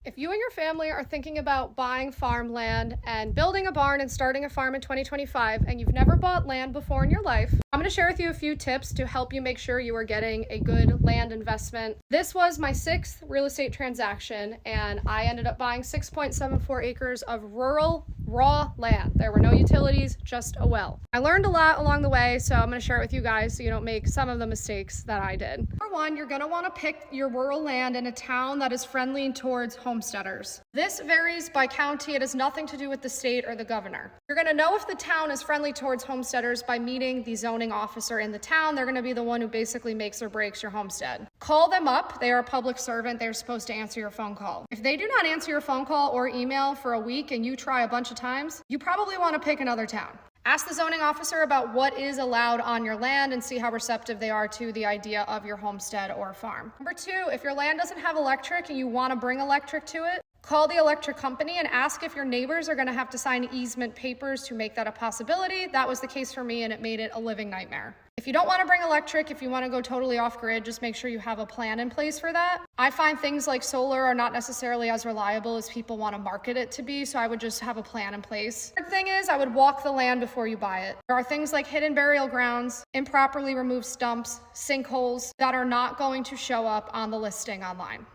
If you and your family are thinking about buying farmland and building a barn and starting a farm in 2025, and you've never bought land before in your life, I'm going to share with you a few tips to help you make sure you are getting a good land investment. This was my sixth real estate transaction, and I ended up buying 6.74 acres of rural raw land. There were no utilities, just a well. I learned a lot along the way, so I'm going to share it with you guys so you don't make some of the mistakes that I did. Number one, you're going to want to pick your rural land in a town that is friendly towards homesteaders. This varies by county. It has nothing to do with the state or the governor. You're going to know if the town is friendly towards homesteaders by meeting the zoning officer in the town. They're going to be the one who basically makes or breaks your homestead. Call them up. They are a public servant. They're supposed to answer your phone call. If they do not answer your phone call or email for a week and you try a bunch of times, you probably want to pick another town. Ask the zoning officer about what is allowed on your land and see how receptive they are to the idea of your homestead or farm. Number two, if your land doesn't have electric and you want to bring electric to it, call the electric company and ask if your neighbors are going to have to sign easement papers to make that a possibility. That was the case for me, and it made it a living nightmare. If you don't want to bring electric, if you want to go totally off grid, just make sure you have a plan in place for that. I find things like solar are not necessarily as reliable as people want to market it to be, so I would just have a plan in place. Third thing is, I would walk the land before you buy it. There are things like hidden burial grounds, improperly removed stumps, sinkholes that are not going to show up on the listing online.